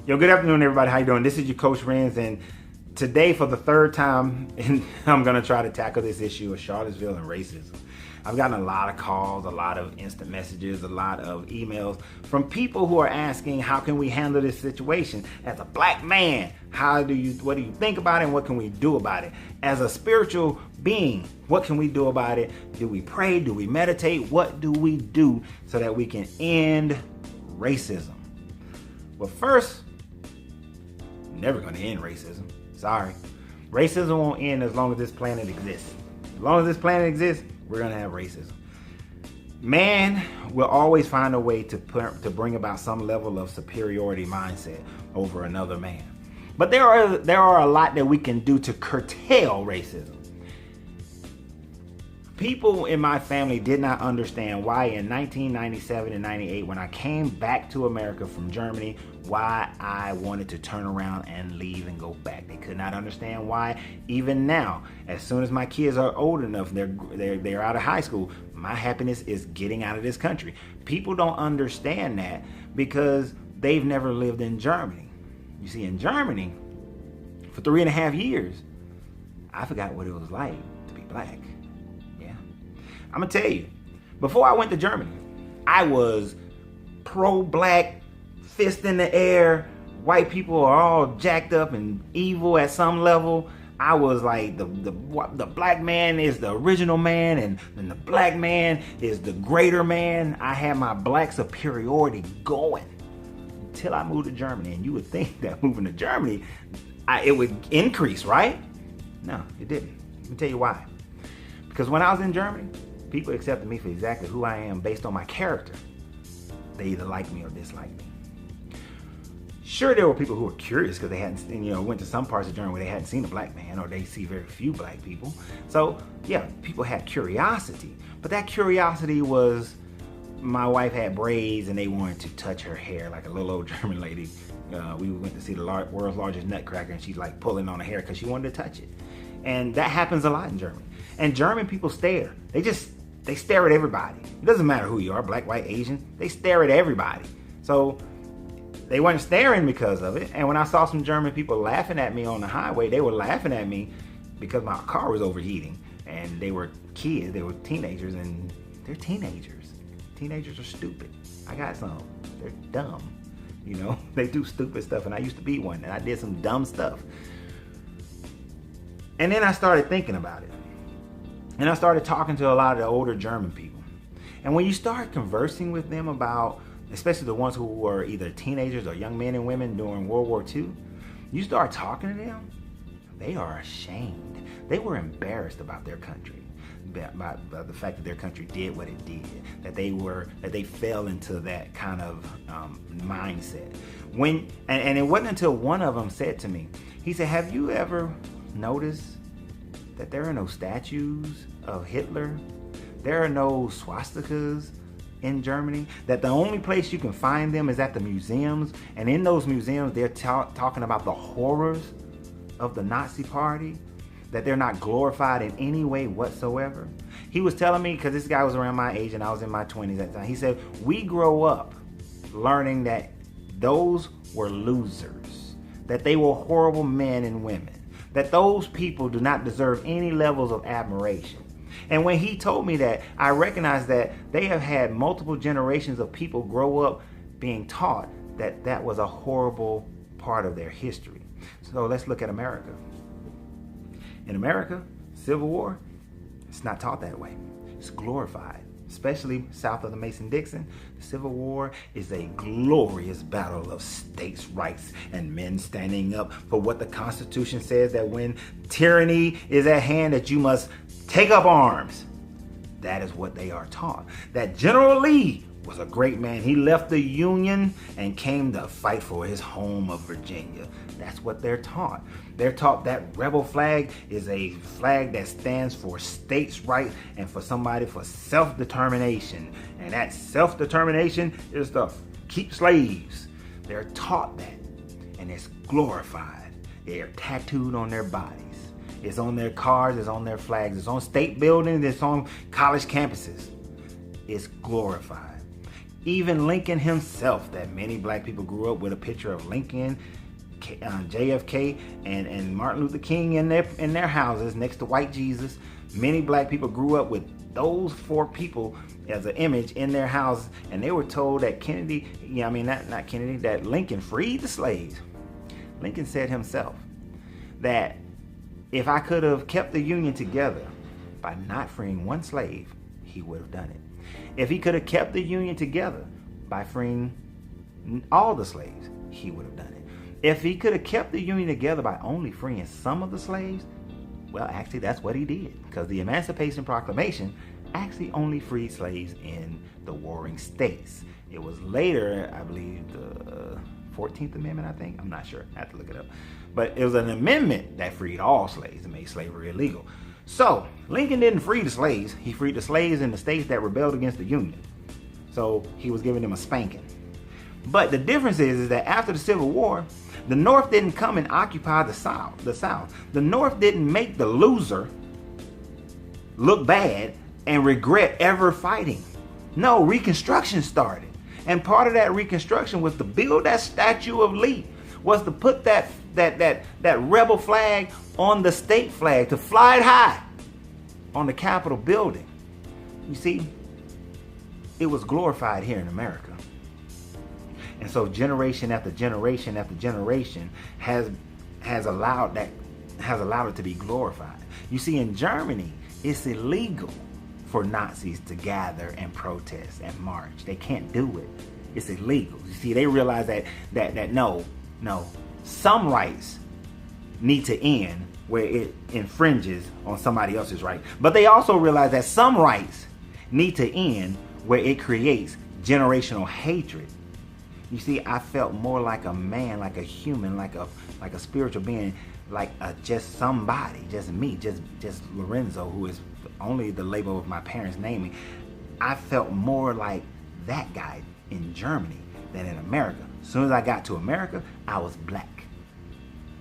Yo, good afternoon, everybody. How you doing? This is your Coach Renz, and today, for the third time, I'm going to try to tackle this issue of Charlottesville and racism. I've gotten a lot of calls, a lot of instant messages, a lot of emails from people who are asking, how can we handle this situation? As a black man, what do you think about it, and what can we do about it? As a spiritual being, what can we do about it? Do we pray? Do we meditate? What do we do so that we can end racism? Well, first, never going to end racism. Sorry. Racism won't end as long as this planet exists. As long as this planet exists, we're going to have racism. Man will always find a way to bring about some level of superiority mindset over another man. But there are a lot that we can do to curtail racism. People in my family did not understand why in 1997 and 98, when I came back to America from Germany, why I wanted to turn around and leave and go back. They could not understand why. Even now, as soon as my kids are old enough, they're out of high school, my happiness is getting out of this country. People don't understand that because they've never lived in Germany. You see, in Germany, for 3.5 years, I forgot what it was like to be black. I'm gonna tell you, before I went to Germany, I was pro-black, fist in the air. White people are all jacked up and evil at some level. I was like, the black man is the original man, and the black man is the greater man. I had my black superiority going until I moved to Germany. And you would think that moving to Germany, it would increase, right? No, it didn't. Let me tell you why. Because when I was in Germany, people accepted me for exactly who I am based on my character. They either like me or dislike me. Sure, there were people who were curious because they hadn't, went to some parts of Germany where they hadn't seen a black man, or they see very few black people. So, yeah, people had curiosity. But that curiosity was, my wife had braids and they wanted to touch her hair like a little old German lady. We went to see the world's largest nutcracker, and she's like pulling on her hair because she wanted to touch it. And that happens a lot in Germany. And German people stare. They stare at everybody. It doesn't matter who you are, black, white, Asian. They stare at everybody. So they weren't staring because of it. And when I saw some German people laughing at me on the highway, they were laughing at me because my car was overheating. And they were kids. They were teenagers, and they're teenagers. Teenagers are stupid. I got some. They're dumb. They do stupid stuff, and I used to be one, and I did some dumb stuff. And then I started thinking about it. And I started talking to a lot of the older German people. And when you start conversing with them about, especially the ones who were either teenagers or young men and women during World War II, you start talking to them, they are ashamed. They were embarrassed about their country, about the fact that their country did what it did, that they fell into that kind of mindset. And it wasn't until one of them said to me, he said, have you ever noticed that there are no statues of Hitler? There are no swastikas in Germany? That the only place you can find them is at the museums, and in those museums they're talking about the horrors of the Nazi party, that they're not glorified in any way whatsoever. He was telling me, because this guy was around my age and I was in my 20s at the time, he said, we grow up learning that those were losers, that they were horrible men and women, that those people do not deserve any levels of admiration. And when he told me that, I recognized that they have had multiple generations of people grow up being taught that that was a horrible part of their history. So let's look at America. In America, Civil War, it's not taught that way. It's glorified. Especially south of the Mason-Dixon, the Civil War is a glorious battle of states' rights and men standing up for what the Constitution says, that when tyranny is at hand, that you must take up arms. That is what they are taught. That General Lee was a great man. He left the Union and came to fight for his home of Virginia. That's what they're taught. They're taught that rebel flag is a flag that stands for states' rights and for self-determination. And that self-determination is to keep slaves. They're taught that. And it's glorified. They're tattooed on their bodies. It's on their cars, it's on their flags, it's on state buildings, it's on college campuses. It's glorified. Even Lincoln himself, that many black people grew up with a picture of Lincoln, JFK, and Martin Luther King in their houses next to white Jesus. Many black people grew up with those four people as an image in their houses, and they were told that that Lincoln freed the slaves. Lincoln said himself that if I could have kept the Union together by not freeing one slave, he would have done it. If he could have kept the Union together by freeing all the slaves, he would have done it. If he could have kept the Union together by only freeing some of the slaves, well, actually, that's what he did, because the Emancipation Proclamation actually only freed slaves in the warring states. It was later, I believe, the 14th Amendment, I think. I'm not sure. I have to look it up. But it was an amendment that freed all slaves and made slavery illegal. So Lincoln didn't free the slaves. He freed the slaves in the states that rebelled against the Union. So he was giving them a spanking. But the difference is that after the Civil War, the North didn't come and occupy the South. The North didn't make the loser look bad and regret ever fighting. No, Reconstruction started. And part of that Reconstruction was to build that Statue of Lee, was to put that rebel flag on the state flag, to fly it high on the Capitol building. You see, it was glorified here in America. And so generation after generation after generation has allowed it to be glorified. You see, in Germany, it's illegal for Nazis to gather and protest and march. They can't do it. It's illegal. You see, they realize that no, some rights need to end where it infringes on somebody else's right. But they also realize that some rights need to end where it creates generational hatred. You see, I felt more like a man, like a human, like a spiritual being, like just somebody, just me, just Lorenzo, who is only the label of my parents' naming. I felt more like that guy in Germany than in America. As soon as I got to America, I was black.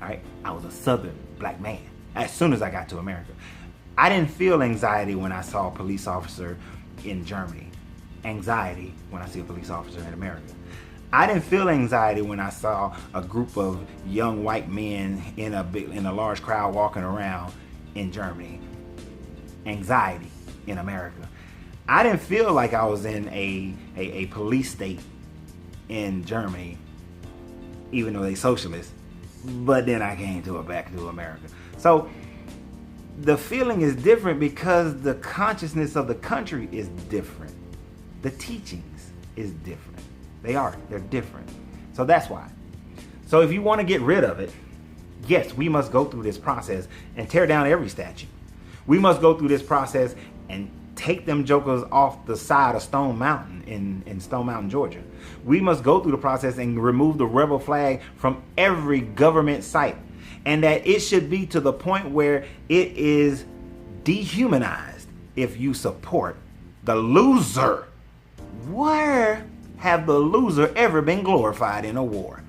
All right, I was a Southern black man. As soon as I got to America, I didn't feel anxiety when I saw a police officer in Germany. Anxiety when I see a police officer in America. I didn't feel anxiety when I saw a group of young white men in a large crowd walking around in Germany. Anxiety in America. I didn't feel like I was in a police state in Germany, even though they socialists. But then I came back to America. So the feeling is different because the consciousness of the country is different. The teachings is different. They're different. So that's why. So if you want to get rid of it, yes, we must go through this process and tear down every statue. We must go through this process and take them jokers off the side of Stone Mountain in Stone Mountain, Georgia. We must go through the process and remove the rebel flag from every government site. And that it should be to the point where it is dehumanized if you support the loser. Where have the loser ever been glorified in a war?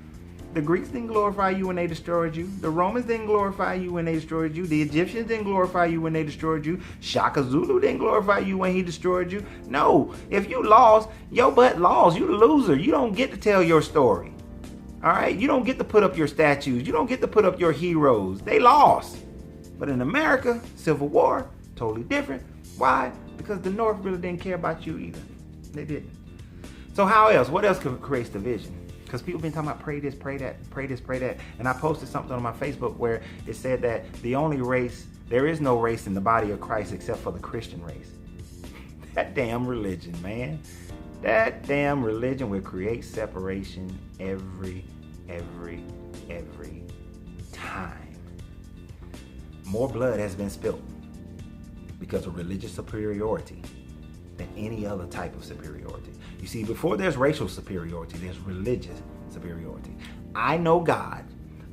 The Greeks didn't glorify you when they destroyed you. The Romans didn't glorify you when they destroyed you. The Egyptians didn't glorify you when they destroyed you. Shaka Zulu didn't glorify you when he destroyed you. No, if you lost, your butt lost. You the loser. You don't get to tell your story. All right? You don't get to put up your statues. You don't get to put up your heroes. They lost. But in America, Civil War, totally different. Why? Because the North really didn't care about you either. They didn't. So how else? What else creates division? Because people been talking about pray this, pray that, pray this, pray that. And I posted something on my Facebook where it said that there is no race in the body of Christ except for the Christian race. That damn religion, man. That damn religion will create separation every time. More blood has been spilled because of religious superiority than any other type of superiority. You see, before there's racial superiority, there's religious superiority. I know God.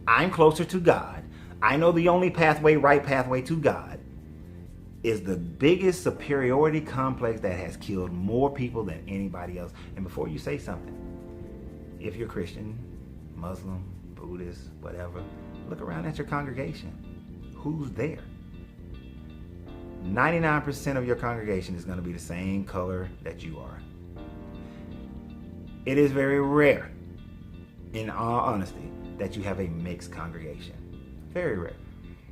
I'm closer to God. I know the only right pathway to God is the biggest superiority complex that has killed more people than anybody else. And before you say something, if you're Christian, Muslim, Buddhist, whatever, look around at your congregation. Who's there? 99% of your congregation is going to be the same color that you are. It is very rare, in all honesty, that you have a mixed congregation. Very rare.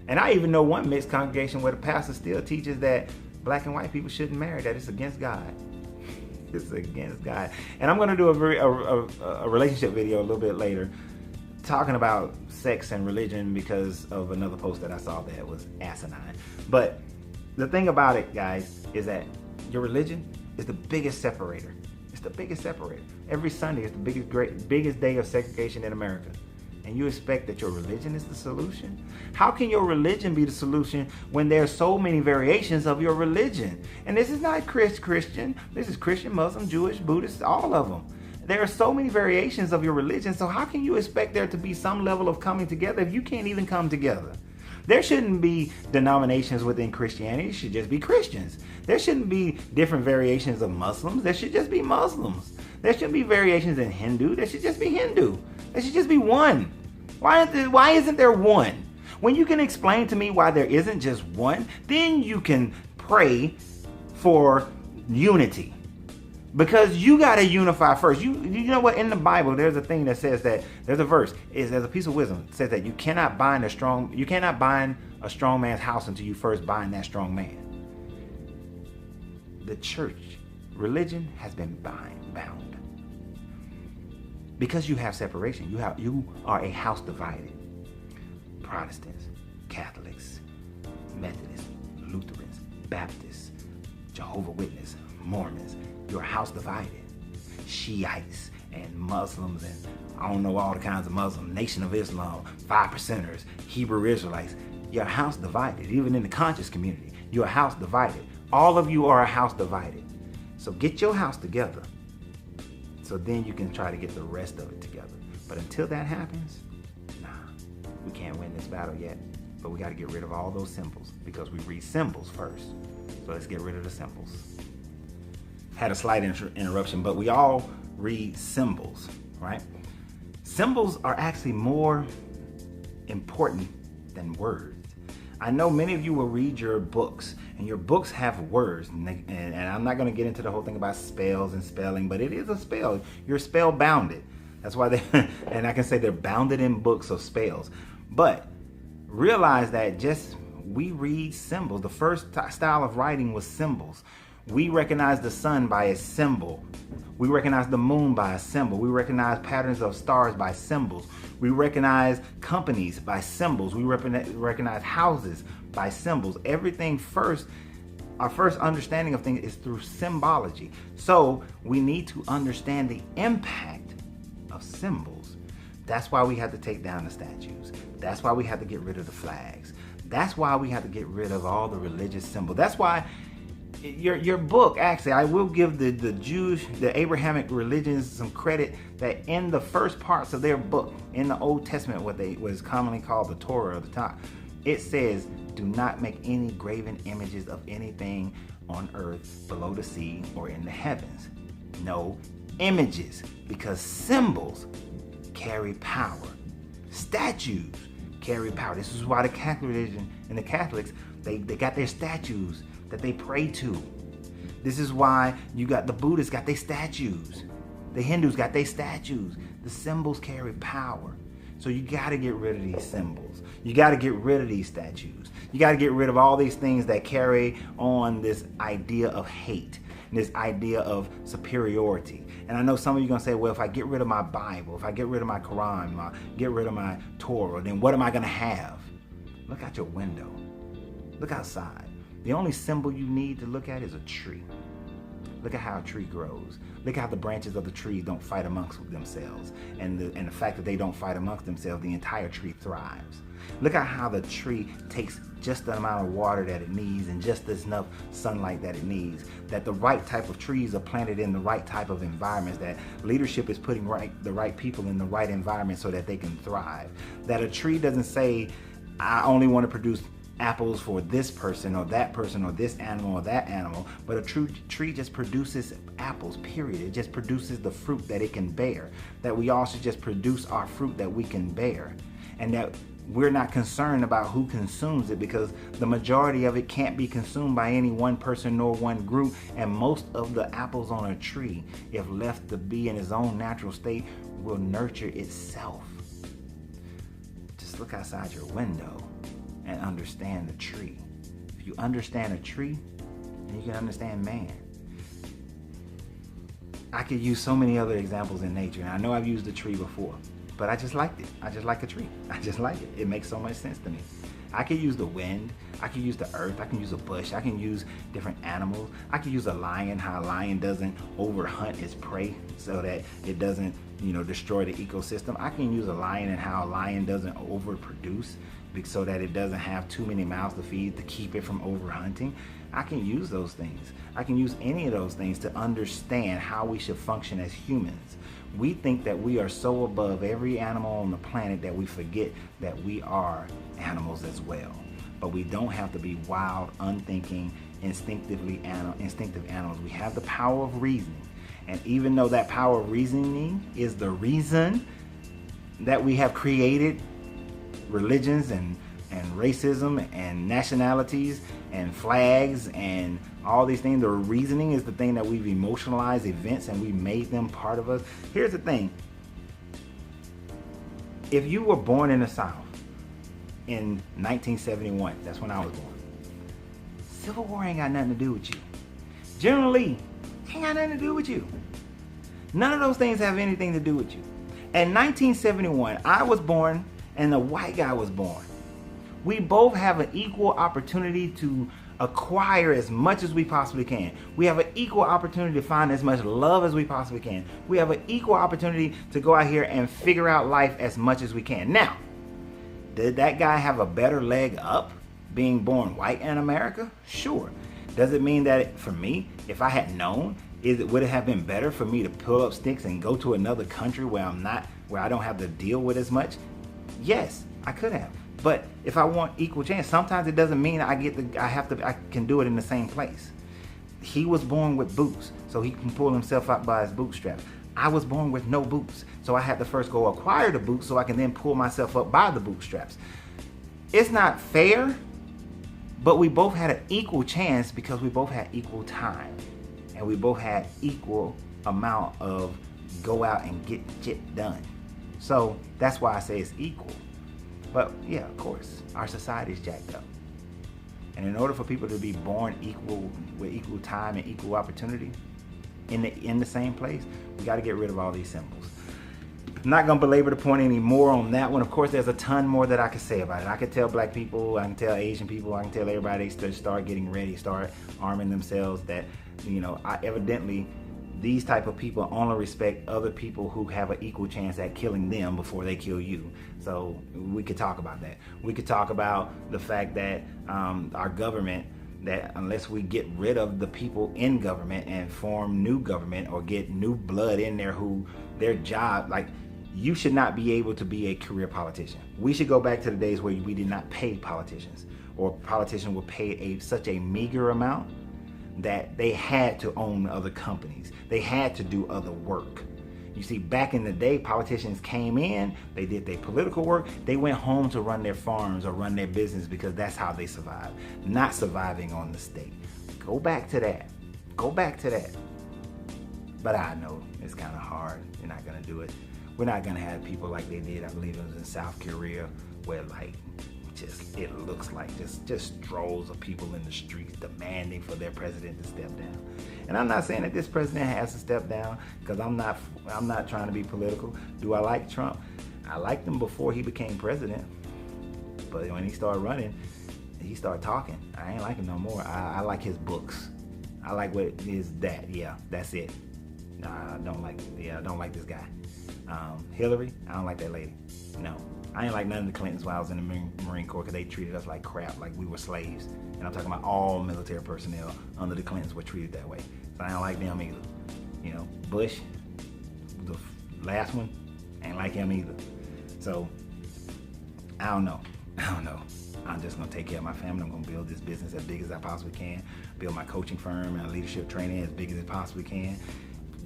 And I even know one mixed congregation where the pastor still teaches that black and white people shouldn't marry, that it's against God. It's against God. And I'm going to do a relationship video a little bit later talking about sex and religion because of another post that I saw that was asinine. But the thing about it, guys, is that your religion is the biggest separator. It's the biggest separator. Every Sunday is the biggest day of segregation in America. And you expect that your religion is the solution? How can your religion be the solution when there are so many variations of your religion? And this is not Christian. This is Christian, Muslim, Jewish, Buddhist, all of them. There are so many variations of your religion. So how can you expect there to be some level of coming together if you can't even come together? There shouldn't be denominations within Christianity. It should just be Christians. There shouldn't be different variations of Muslims. There should just be Muslims. There shouldn't be variations in Hindu. There should just be Hindu. There should just be one. Why isn't there one? When you can explain to me why there isn't just one, then you can pray for unity. Because you got to unify first. You know what? In the Bible, there's a thing that says that there's a verse. There's a piece of wisdom that says that you cannot bind a strong man's house until you first bind that strong man. The church, religion has been bound. Because you have separation. You are a house divided. Protestants, Catholics, Methodists, Lutherans, Baptists, Jehovah's Witnesses, Mormons. You're a house divided. Shiites and Muslims and I don't know all the kinds of Muslims, Nation of Islam, 5%ers, Hebrew Israelites. You're a house divided. Even in the conscious community, you're a house divided. All of you are a house divided. So get your house together. So then you can try to get the rest of it together. But until that happens, nah, we can't win this battle yet. But we got to get rid of all those symbols because we read symbols first. So let's get rid of the symbols. Had a slight interruption, but we all read symbols, right? Symbols are actually more important than words. I know many of you will read your books, and your books have words, and I'm not going to get into the whole thing about spells and spelling, but it is a spell. You're spell bounded. That's why and I can say they're bounded in books of spells. But realize that we read symbols. The first style of writing was symbols. We recognize the sun by a symbol. We recognize the moon by a symbol. We recognize patterns of stars by symbols. We recognize companies by symbols. We recognize houses by symbols. Everything first, our first understanding of things is through symbology. So we need to understand the impact of symbols. That's why we have to take down the statues. That's why we have to get rid of the flags. That's why we have to get rid of all the religious symbols. That's why your book, actually, I will give the Jewish, the Abrahamic religions some credit that in the first parts of their book, in the Old Testament, what is commonly called the Torah or the Tanakh, it says, do not make any graven images of anything on earth, below the sea, or in the heavens. No images, because symbols carry power. Statues carry power. This is why the Catholic religion and the Catholics, they got their statues that they pray to. This is why you got the Buddhists got their statues. The Hindus got their statues. The symbols carry power. So you got to get rid of these symbols. You got to get rid of these statues. You got to get rid of all these things that carry on this idea of hate, this idea of superiority. And I know some of you are going to say, well, if I get rid of my Bible, if I get rid of my Quran, get rid of my Torah, then what am I going to have? Look out your window. Look outside. The only symbol you need to look at is a tree. Look at how a tree grows. Look how the branches of the tree don't fight amongst themselves. And the fact that they don't fight amongst themselves, the entire tree thrives. Look at how the tree takes just the amount of water that it needs and just enough sunlight that it needs. That the right type of trees are planted in the right type of environments. That leadership is putting the right people in the right environment so that they can thrive. That a tree doesn't say, I only want to produce apples for this person or this animal or that animal, but a true tree just produces apples, period. It just produces the fruit that it can bear. That we all should just produce our fruit that we can bear. And that we're not concerned about who consumes it, because the majority of it can't be consumed by any one person nor one group. And most of the apples on a tree, if left to be in its own natural state, will nurture itself. Just look outside your window and understand the tree. If you understand a tree, then you can understand man. I could use so many other examples in nature, and I know I've used a tree before, but I just liked it. I just like a tree. I just like it. It makes so much sense to me. I could use the wind. I could use the earth. I can use a bush. I can use different animals. I could use a lion, how a lion doesn't overhunt its prey so that it doesn't, destroy the ecosystem. I can use a lion and how a lion doesn't overproduce so that it doesn't have too many mouths to feed to keep it from overhunting. I can use those things. I can use any of those things to understand how we should function as humans. We think that we are so above every animal on the planet that we forget that we are animals as well. But we don't have to be wild, unthinking, instinctive animals. We have the power of reasoning. And even though that power of reasoning is the reason that we have created religions and racism and nationalities and flags and all these things, the reasoning is the thing that we've emotionalized events and we made them part of us. Here's the thing. If you were born in the South in 1971, that's when I was born, Civil War ain't got nothing to do with you. General Lee ain't got nothing to do with you. None of those things have anything to do with you. In 1971, I was born and the white guy was born. We both have an equal opportunity to acquire as much as we possibly can. We have an equal opportunity to find as much love as we possibly can. We have an equal opportunity to go out here and figure out life as much as we can. Now, did that guy have a better leg up being born white in America? Sure. Does it mean that for me, if I had known, would it have been better for me to pull up sticks and go to another country where I don't have to deal with as much? Yes, I could have. But if I want equal chance, sometimes it doesn't mean I can do it in the same place. He was born with boots, so he can pull himself out by his bootstraps. I was born with no boots, so I had to first go acquire the boots so I can then pull myself up by the bootstraps. It's not fair, but we both had an equal chance because we both had equal time. And we both had equal amount of go out and get shit done. So that's why I say it's equal. But yeah, of course, our society is jacked up. And in order for people to be born equal with equal time and equal opportunity in the same place, we got to get rid of all these symbols. I'm not going to belabor the point anymore on that one. Of course, there's a ton more that I could say about it. I could tell black people, I can tell Asian people, I can tell everybody to start getting ready, start arming themselves. That, evidently these type of people only respect other people who have an equal chance at killing them before they kill you. So we could talk about that. We could talk about the fact that our government, that unless we get rid of the people in government and form new government or get new blood in there who their job, like, you should not be able to be a career politician. We should go back to the days where we did not pay politicians, or politicians were paid such a meager amount that they had to own other companies. They had to do other work. You see, back in the day, politicians came in, they did their political work, they went home to run their farms or run their business because that's how they survived, not surviving on the state. Go back to that. Go back to that. But I know it's kind of hard. You're not going to do it. We're not going to have people like they did, I believe it was in South Korea, where it looks like just droves of people in the streets demanding for their president to step down. And I'm not saying that this president has to step down, because I'm not trying to be political. Do I like Trump? I liked him before he became president, but when he started running, he started talking. I ain't like him no more. I like his books. I like what is that. Yeah, that's it. I don't like this guy. Hillary, I don't like that lady. No. I ain't like none of the Clintons while I was in the Marine Corps, because they treated us like crap, like we were slaves. And I'm talking about all military personnel under the Clintons were treated that way. So I don't like them either. Bush, the last one, ain't like him either. So I don't know. I'm just gonna take care of my family. I'm gonna build this business as big as I possibly can, build my coaching firm and leadership training as big as I possibly can,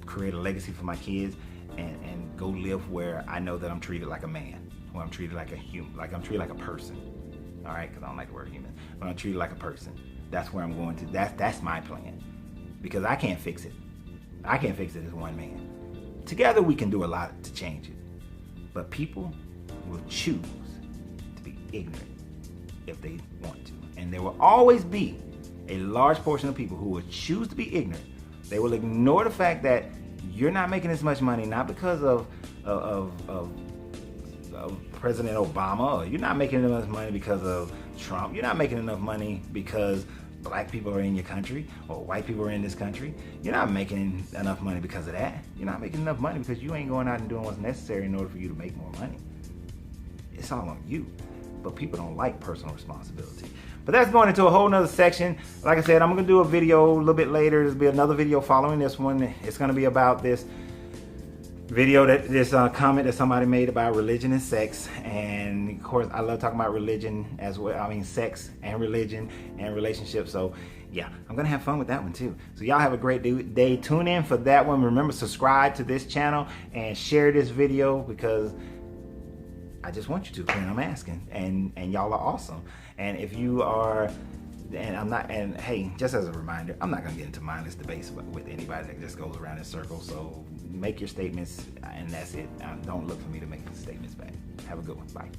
create a legacy for my kids, and go live where I know that I'm treated like a man, when I'm treated like a human, like I'm treated like a person. All right, because I don't like the word human. When I'm treated like a person, that's where I'm going to. That's my plan, because I can't fix it. I can't fix it as one man. Together we can do a lot to change it, but people will choose to be ignorant if they want to, and there will always be a large portion of people who will choose to be ignorant. They will ignore the fact that you're not making as much money, not because of President Obama, or you're not making enough money because of Trump. You're not making enough money because black people are in your country or white people are in this country. You're not making enough money because of that. You're not making enough money because you ain't going out and doing what's necessary in order for you to make more money. It's all on you. But people don't like personal responsibility. But that's going into a whole nother section. Like I said, I'm going to do a video a little bit later. There'll be another video following this one. It's going to be about this video, this comment that somebody made about religion and sex. And of course, I love talking about religion as well. I mean, sex and religion and relationships. So yeah, I'm going to have fun with that one too. So y'all have a great day. Tune in for that one. Remember, subscribe to this channel and share this video, because I just want you to, and I'm asking, and y'all are awesome. And if you are, and hey, just as a reminder, I'm not gonna get into mindless debates with anybody that just goes around in circles. So make your statements, and that's it. Don't look for me to make the statements back. Have a good one. Bye.